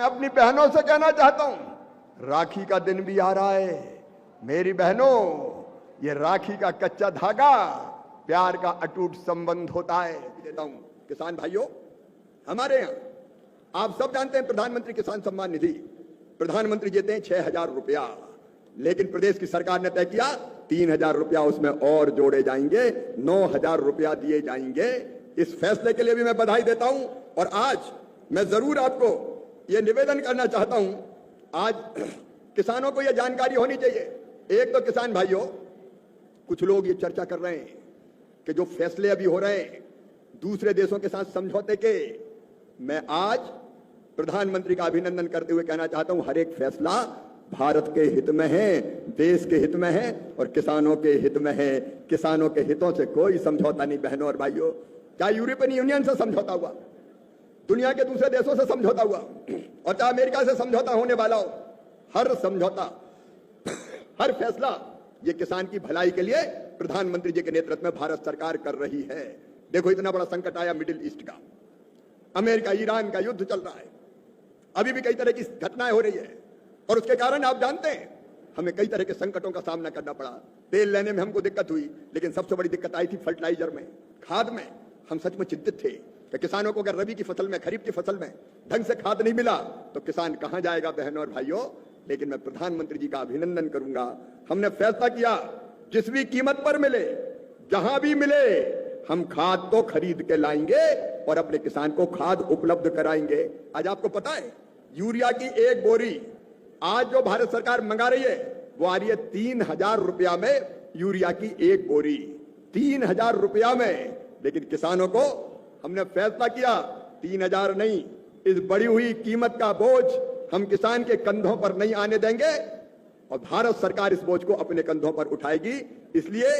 मैं अपनी बहनों से कहना चाहता हूं, राखी का दिन भी आ रहा है। मेरी बहनों, ये राखी का कच्चा धागा प्यार का अटूट संबंध होता है। देता हूं किसान भाइयों, हमारे यहां आप सब जानते हैं प्रधानमंत्री किसान सम्मान निधि प्रधानमंत्री देते हैं 6,000 रुपया, लेकिन प्रदेश की सरकार ने तय किया 3,000 रुपया उसमें और जोड़े जाएंगे, 9,000 रुपया दिए जाएंगे। इस फैसले के लिए भी मैं बधाई देता हूं। और आज मैं जरूर आपको यह निवेदन करना चाहता हूं, आज किसानों को यह जानकारी होनी चाहिए। एक तो किसान भाइयों, कुछ लोग ये चर्चा कर रहे हैं कि जो फैसले अभी हो रहे हैं दूसरे देशों के साथ समझौते के, मैं आज प्रधानमंत्री का अभिनंदन करते हुए कहना चाहता हूं, हर एक फैसला भारत के हित में है, देश के हित में है और किसानों के हित में है। किसानों के हितों से कोई समझौता नहीं बहनों और भाइयों, चाहे यूरोपियन यूनियन से समझौता हुआ, दुनिया के दूसरे देशों से समझौता हुआ और चाहे अमेरिका से समझौता होने वाला हो, हर समझौता, हर फैसला ये किसान की भलाई के लिए प्रधानमंत्री जी के नेतृत्व में भारत सरकार कर रही है। देखो, इतना बड़ा संकट आया मिडिल ईस्ट का, अमेरिका ईरान का युद्ध चल रहा है, अभी भी कई तरह की घटनाएं हो रही है और उसके कारण आप जानते हैं हमें कई तरह के संकटों का सामना करना पड़ा। तेल लेने में हमको दिक्कत हुई, लेकिन सबसे बड़ी दिक्कत आई थी फर्टिलाइजर में, खाद में। हम सच में चिंतित थे कि किसानों को अगर रबी की फसल में, खरीफ की फसल में ढंग से खाद नहीं मिला तो किसान कहां जाएगा बहनों और भाइयों। लेकिन मैं प्रधानमंत्री जी का अभिनंदन करूंगा, हमने फैसला किया जिस भी कीमत पर मिले, जहां भी मिले, हम खाद तो खरीद के लाएंगे और अपने किसान को खाद उपलब्ध कराएंगे। आज आपको पता है यूरिया की एक बोरी आज जो भारत सरकार मंगा रही है वो आ रही है 3,000 रुपया में, यूरिया की एक बोरी 3,000 रुपया में। लेकिन किसानों को हमने फैसला किया 3,000 नहीं, इस बढ़ी हुई कीमत का बोझ हम किसान के कंधों पर नहीं आने देंगे और भारत सरकार इस बोझ को अपने कंधों पर उठाएगी। इसलिए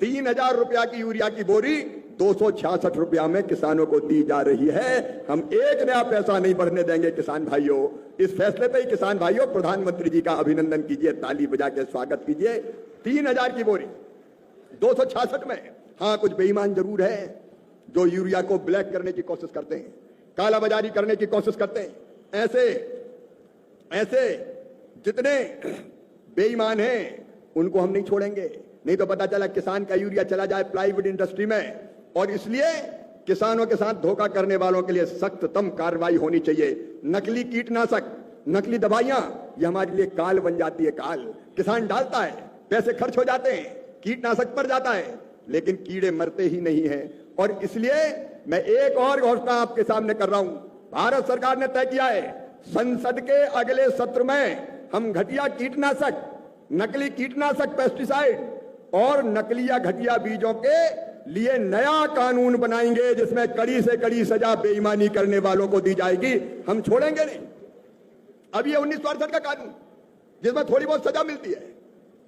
3,000 रुपया की यूरिया की बोरी 266 रुपया में किसानों को दी जा रही है। हम एक नया पैसा नहीं बढ़ने देंगे किसान भाइयों। इस फैसले पे ही किसान भाइयों प्रधानमंत्री जी का अभिनंदन कीजिए, ताली बजा के स्वागत कीजिए। 3,000 की बोरी 266 में। हाँ, कुछ बेईमान जरूर है जो यूरिया को ब्लैक करने की कोशिश करते हैं, कालाबाजारी करने की कोशिश करते हैं। ऐसे जितने बेईमान हैं उनको हम नहीं छोड़ेंगे, नहीं तो पता चला किसान का यूरिया चला जाए प्लाईवुड इंडस्ट्री में। और इसलिए किसानों के साथ धोखा करने वालों के लिए सख्ततम कार्रवाई होनी चाहिए। नकली कीटनाशक, नकली दवाइयां, ये हमारे लिए काल बन जाती है। काल किसान डालता है, पैसे खर्च हो जाते हैं, कीटनाशक पर जाता है, लेकिन कीड़े मरते ही नहीं हैं। और इसलिए मैं एक और घोषणा आपके सामने कर रहा हूं, भारत सरकार ने तय किया है संसद के अगले सत्र में हम घटिया कीटनाशक, नकली कीटनाशक, पेस्टिसाइड और नकली या घटिया बीजों के लिए नया कानून बनाएंगे जिसमें कड़ी से कड़ी सजा बेईमानी करने वालों को दी जाएगी। हम छोड़ेंगे नहीं। अब ये 1962 का कानून जिसमें थोड़ी बहुत सजा मिलती है,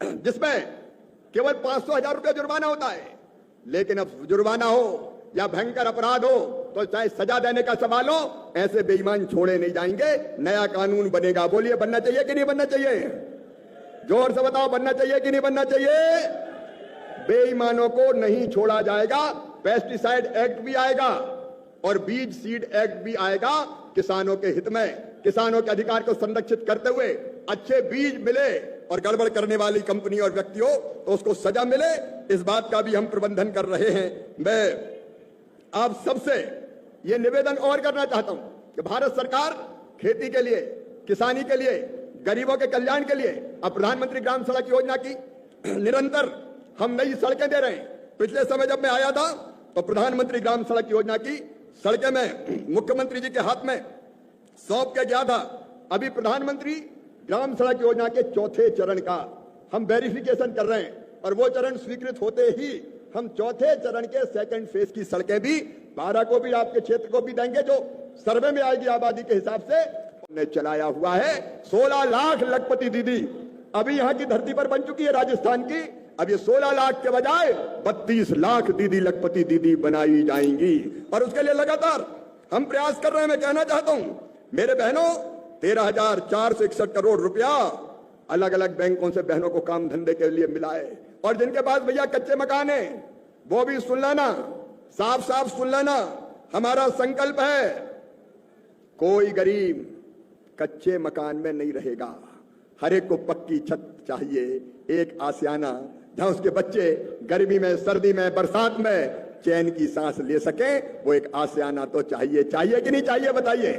जिसमें केवल 500,000 रुपया जुर्माना होता है, लेकिन अब जुर्माना हो या भयंकर अपराध हो तो चाहे सजा देने का सवाल हो, ऐसे बेईमान छोड़े नहीं जाएंगे। नया कानून बनेगा। बोलिए, बनना चाहिए कि नहीं बनना चाहिए? जोर से बताओ, बनना चाहिए कि नहीं बनना चाहिए? बेईमानों को नहीं छोड़ा जाएगा। पेस्टिसाइड एक्ट भी आएगा और बीज सीड एक्ट भी आएगा, किसानों के हित में, किसानों के अधिकार को संरक्षित करते हुए अच्छे बीज मिले और गड़बड़ करने वाली कंपनी और व्यक्तियों तो उसको सजा मिले, इस बात का भी हम प्रबंधन कर रहे हैं। मैं आप सबसे यह निवेदन और करना चाहता हूं कि भारत सरकार खेती के लिए, किसानी के लिए, गरीबों के कल्याण के लिए अब प्रधानमंत्री ग्राम सड़क योजना की निरंतर हम नई सड़कें दे रहे हैं। पिछले समय जब मैं आया था तो प्रधानमंत्री ग्राम सड़क योजना की सड़कें मैं मुख्यमंत्री जी के हाथ में सौंप के गया था। अभी प्रधानमंत्री ग्राम सड़क योजना के चौथे चरण का हम वेरिफिकेशन कर रहे हैं और वो चरण स्वीकृत होते ही हम चौथे चरण के सेकंड फेज की सड़कें भी 12 को भी आपके क्षेत्र को भी देंगे, जो सर्वे में आएगी आबादी के हिसाब से। हमने चलाया हुआ है 16 लाख लखपति दीदी अभी यहाँ की धरती पर बन चुकी है, राजस्थान की। अब ये 16 लाख के बजाय 32 लाख दीदी, लखपति दीदी बनाई जाएंगी और उसके लिए लगातार हम प्रयास कर रहे हैं। मैं कहना चाहता हूं मेरे बहनों, 13,461 करोड़ रुपया अलग अलग बैंकों से बहनों को काम धंधे के लिए मिला है। और जिनके पास भैया कच्चे मकान है वो भी सुन लेना, साफ साफ सुन लेना, हमारा संकल्प है कोई गरीब कच्चे मकान में नहीं रहेगा। हर एक को पक्की छत चाहिए, एक आशियाना जहां उसके बच्चे गर्मी में, सर्दी में, बरसात में चैन की सांस ले सके। वो एक आशियाना तो चाहिए। चाहिए कि नहीं चाहिए बताइए?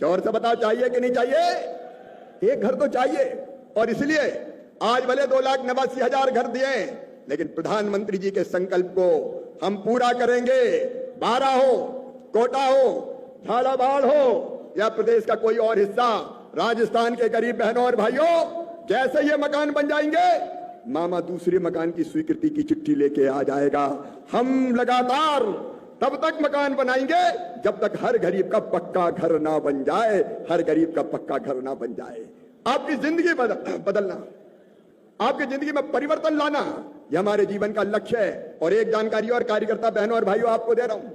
जोर से बताओ, चाहिए कि नहीं चाहिए? एक घर तो चाहिए। और इसलिए आज भले 2,89,000 घर दिए, लेकिन प्रधानमंत्री जी के संकल्प को हम पूरा करेंगे। बारा हो, कोटा हो, झालावाड़ हो या प्रदेश का कोई और हिस्सा, राजस्थान के गरीब बहनों और भाइयों, जैसे ये मकान बन जाएंगे, मामा दूसरे मकान की स्वीकृति की चिट्ठी लेके आ जाएगा। हम लगातार तब तक मकान बनाएंगे जब तक हर गरीब का पक्का घर ना बन जाए, हर गरीब का पक्का घर ना बन जाए। आपकी जिंदगी बदलना, आपकी जिंदगी में परिवर्तन लाना, यह हमारे जीवन का लक्ष्य है। और एक जानकारी और कार्यकर्ता बहनों और भाइयों आपको दे रहा हूं,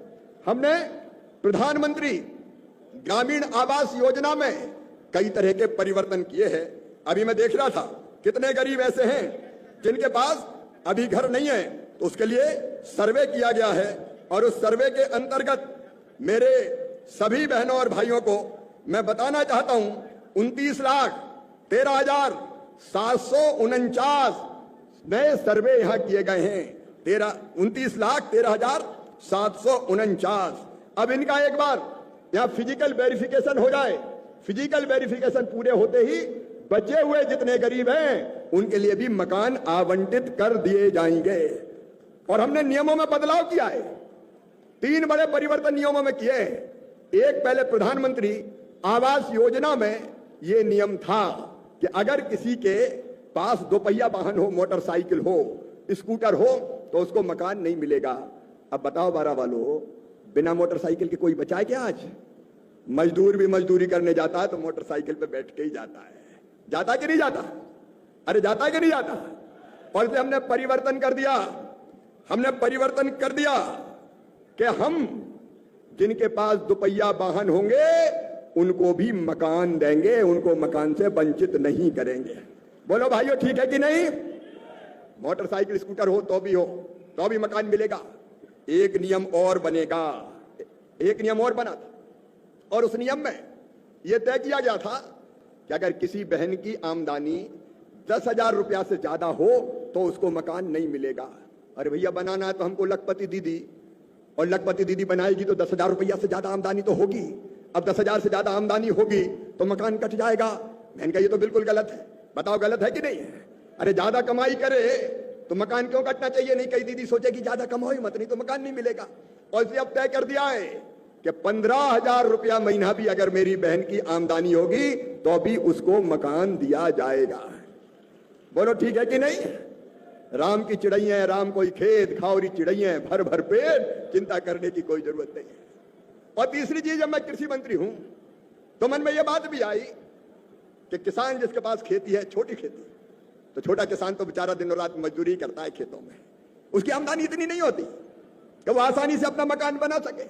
हमने प्रधानमंत्री ग्रामीण आवास योजना में कई तरह के परिवर्तन किए हैं। अभी मैं देख रहा था कितने गरीब ऐसे हैं जिनके पास अभी घर नहीं है, तो उसके लिए सर्वे किया गया है। और उस सर्वे के अंतर्गत मेरे सभी बहनों और भाइयों को मैं बताना चाहता हूं, 29,13,749 नए सर्वे यहां किए गए हैं। 29,13,749। अब इनका एक बार यहां फिजिकल वेरिफिकेशन हो जाए। फिजिकल वेरिफिकेशन पूरे होते ही बचे हुए जितने गरीब हैं उनके लिए भी मकान आवंटित कर दिए जाएंगे। और हमने नियमों में बदलाव किया है। 3 बड़े परिवर्तन नियमों में किए हैं। एक, पहले प्रधानमंत्री आवास योजना में यह नियम था कि अगर किसी के पास 2 पहिया वाहन हो, मोटरसाइकिल हो, स्कूटर हो, तो उसको मकान नहीं मिलेगा। अब बताओ बारा वालों, बिना मोटरसाइकिल के कोई बचाए क्या? आज मजदूर भी मजदूरी करने जाता है तो मोटरसाइकिल पे बैठ के ही जाता है। जाता कि नहीं जाता? अरे जाता है कि नहीं जाता? और इसे हमने परिवर्तन कर दिया। हमने परिवर्तन कर दिया कि हम जिनके पास 2 पहिया वाहन होंगे उनको भी मकान देंगे, उनको मकान से वंचित नहीं करेंगे। बोलो भाइयों, ठीक है कि नहीं? मोटरसाइकिल स्कूटर हो तो भी मकान मिलेगा। एक नियम और बनेगा, एक नियम और बना था, और उस नियम में यह तय किया गया था कि अगर किसी बहन की आमदनी 10,000 रुपया से ज्यादा हो तो उसको मकान नहीं मिलेगा। अरे भैया, बनाना है तो हमको लखपति दीदी, और लखपति दीदी बनाएगी तो 10,000 रुपया से ज्यादा आमदनी तो होगी। अब 10,000 से ज्यादा आमदनी होगी तो मकान कट जाएगा। मैंने कहा ये तो बिल्कुल गलत है। बताओ गलत है कि नहीं? अरे ज्यादा कमाई करे तो मकान क्यों कटना चाहिए? नहीं, कई दीदी सोचेगी ज्यादा कमाई मत, नहीं तो मकान नहीं मिलेगा। और इसे अब तय कर दिया है कि 15,000 रुपया महीना भी अगर मेरी बहन की आमदनी होगी तो भी उसको मकान दिया जाएगा। बोलो ठीक है कि नहीं? राम की चिड़ैया, राम कोई खेत, खाओरी चिड़ैया, भर भर पेट, चिंता करने की कोई जरूरत नहीं है। और तीसरी चीज, जब मैं कृषि मंत्री हूं तो मन में यह बात भी आई कि किसान जिसके पास खेती है, छोटी खेती, तो छोटा किसान तो बेचारा दिनों रात मजदूरी करता है खेतों में, उसकी आमदनी इतनी नहीं होती कि वो आसानी से अपना मकान बना सके।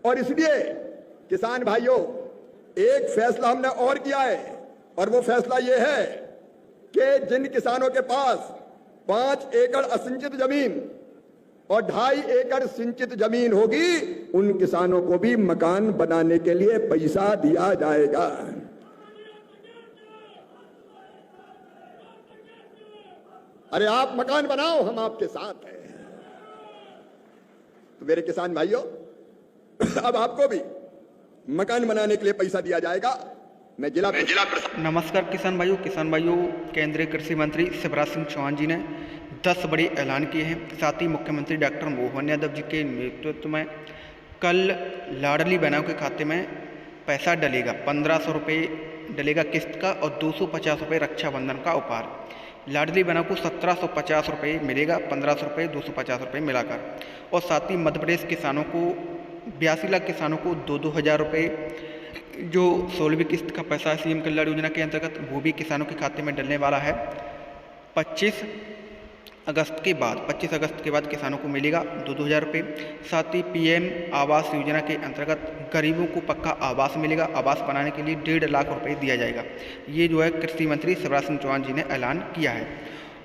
और इसलिए किसान भाइयों, एक फैसला हमने और किया है, और वो फैसला ये है कि जिन किसानों के पास 5 एकड़ असिंचित जमीन और 2.5 एकड़ सिंचित जमीन होगी, उन किसानों को भी मकान बनाने के लिए पैसा दिया जाएगा। अरे आप मकान बनाओ, हम आपके साथ हैं। तो मेरे किसान भाइयों, अब आपको भी मकान बनाने के लिए पैसा दिया जाएगा। मैं जिला नमस्कार किसान भाइयों, केंद्रीय कृषि मंत्री शिवराज सिंह चौहान जी ने 10 बड़े ऐलान किए हैं। साथ ही मुख्यमंत्री डॉक्टर मोहन यादव जी के नेतृत्व में कल लाडली बहनों के खाते में पैसा डलेगा। 1,500 रुपये डलेगा किस्त का और 250 रुपये रक्षाबंधन का उपहार। लाडली बहनों को 1,750 रुपये मिलेगा, 1,500 रुपये 250 रुपये मिलाकर। और साथ ही मध्य प्रदेश किसानों को 82 लाख किसानों को 2-2 हज़ार रुपये जो 16वीं किस्त का पैसा है सीएम कल्याण योजना के अंतर्गत, वो भी किसानों के खाते में डलने वाला है 25 अगस्त के बाद किसानों को मिलेगा 2-2 हज़ार रुपये। साथ ही पीएम आवास योजना के अंतर्गत गरीबों को पक्का आवास मिलेगा। आवास बनाने के लिए 1.5 लाख रुपये दिया जाएगा। ये जो है कृषि मंत्री शिवराज सिंह चौहान जी ने ऐलान किया है।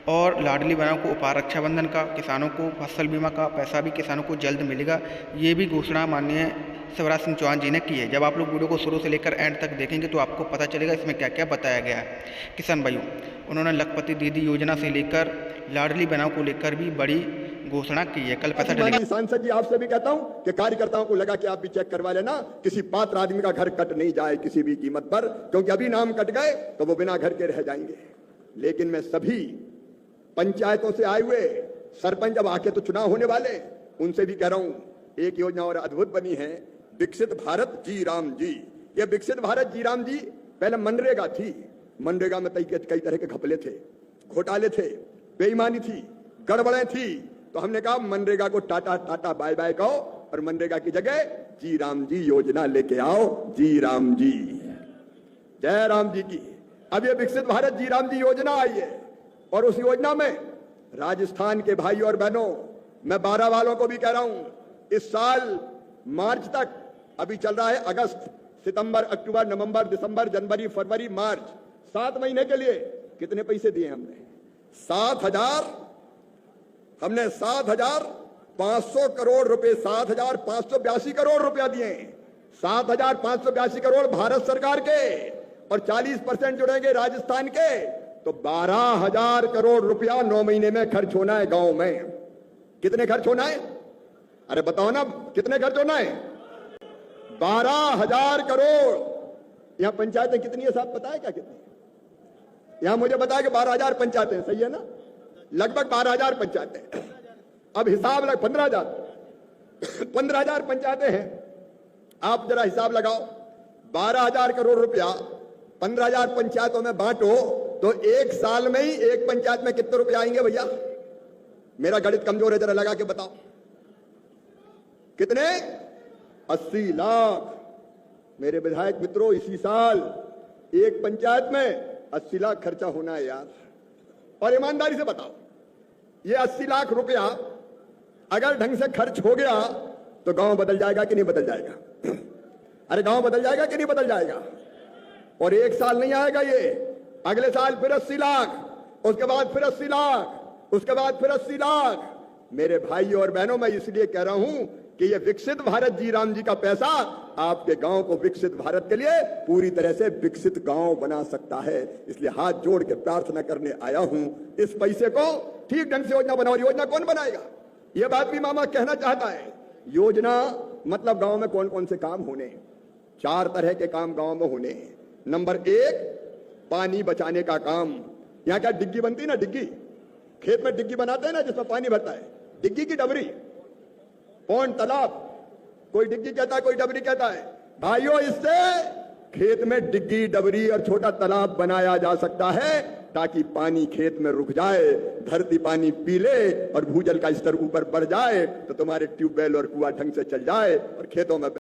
और लाडली बहनों को उपहार रक्षाबंधन का, किसानों को फसल बीमा का पैसा भी किसानों को जल्द मिलेगा। ये भी घोषणा माननीय शिवराज सिंह चौहान जी ने की है। जब आप लोग वीडियो को शुरू से लेकर एंड तक देखेंगे तो आपको पता चलेगा इसमें क्या क्या बताया गया है। किसान भाइयों, उन्होंने लखपति दीदी योजना से लेकर लाडली बहनों को लेकर भी बड़ी घोषणा की है। कल पैसा डलेगा। सांसद जी आपसे भी कहता हूं कि कार्यकर्ताओं को लगा कि आप भी चेक करवा लेना, किसी पात्र आदमी का घर कट नहीं जाए किसी भी कीमत पर, क्योंकि अभी नाम कट गए तो वो बिना घर के रह जाएंगे। लेकिन मैं सभी पंचायतों से आए हुए सरपंच, अब आके तो चुनाव होने वाले, उनसे भी कह रहा हूं, एक योजना और अद्भुत बनी है, विकसित भारत जी राम जी। ये विकसित भारत जी राम जी पहले मनरेगा थी। मनरेगा में कई तरह के घपले थे, घोटाले थे, बेईमानी थी, गड़बड़ें थी। तो हमने कहा मनरेगा को टाटा टाटा बाय बाय कहो और मनरेगा की जगह जी राम जी योजना लेके आओ। जी राम जी, जय राम जी की। अब ये विकसित भारत जी राम जी योजना आई है और उस योजना में राजस्थान के भाई और बहनों, मैं 12 वालों को भी कह रहा हूं, इस साल मार्च तक, अभी चल रहा है अगस्त, सितंबर, अक्टूबर, नवंबर, दिसंबर, जनवरी, फरवरी, मार्च, 7 महीने के लिए कितने पैसे दिए हमने? 7,500 करोड़ रुपए, 7,582 करोड़ रुपया दिए। 7,582 करोड़ भारत सरकार के और 40% जुड़ेंगे राजस्थान के, तो 12,000 करोड़ रुपया 9 महीने में खर्च होना है गांव में। कितने खर्च होना है? अरे बताओ ना, कितने खर्च होना है? 12,000 करोड़। यहां पंचायतें कितनी है साहब, पता है क्या कितनी? यहां मुझे बताया कि 12,000 पंचायतें, सही है ना? लगभग 12,000 पंचायतें। अब हिसाब लग 15,000 पंचायतें हैं। आप जरा हिसाब लगाओ, 12,000 करोड़ रुपया 15,000 पंचायतों में बांटो तो एक साल में ही एक पंचायत में कितने रुपए आएंगे भैया? मेरा गणित कमजोर है, जरा लगा के बताओ कितने? 80 लाख। मेरे विधायक मित्रों, इसी साल एक पंचायत में 80 लाख खर्चा होना है यार। और ईमानदारी से बताओ, ये 80 लाख रुपया अगर ढंग से खर्च हो गया तो गांव बदल जाएगा कि नहीं बदल जाएगा? अरे गांव बदल जाएगा कि नहीं बदल जाएगा? और एक साल नहीं आएगा ये, अगले साल फिर 80 लाख, उसके बाद फिर 80 लाख, उसके बाद फिर 80 लाख। मेरे भाइयों और बहनों, मैं इसलिए कह रहा हूं कि ये विकसित भारत जी राम जी का पैसा आपके गांव को विकसित भारत के लिए पूरी तरह से विकसित गांव बना सकता है। इसलिए हाथ जोड़ के प्रार्थना करने आया हूं, इस पैसे को ठीक ढंग से योजना बनाओ। योजना कौन बनाएगा? यह बात भी मामा कहना चाहता है। योजना मतलब गांव में कौन कौन से काम होने? 4 तरह के काम गांव में होने। नंबर 1, पानी बचाने का काम। यहां क्या डिग्गी बनती है ना, डिग्गी, खेत में डिग्गी बनाते हैं ना जिसमें पानी भरता है, डिग्गी की डबरी, पौंड, तालाब, कोई डिग्गी कहता है, कोई डबरी कहता है। भाइयों, इससे खेत में डिग्गी, डबरी और छोटा तालाब बनाया जा सकता है ताकि पानी खेत में रुक जाए, धरती पानी पी ले और भूजल का स्तर ऊपर बढ़ जाए तो तुम्हारे ट्यूबवेल और कुआं ढंग से चल जाए और खेतों में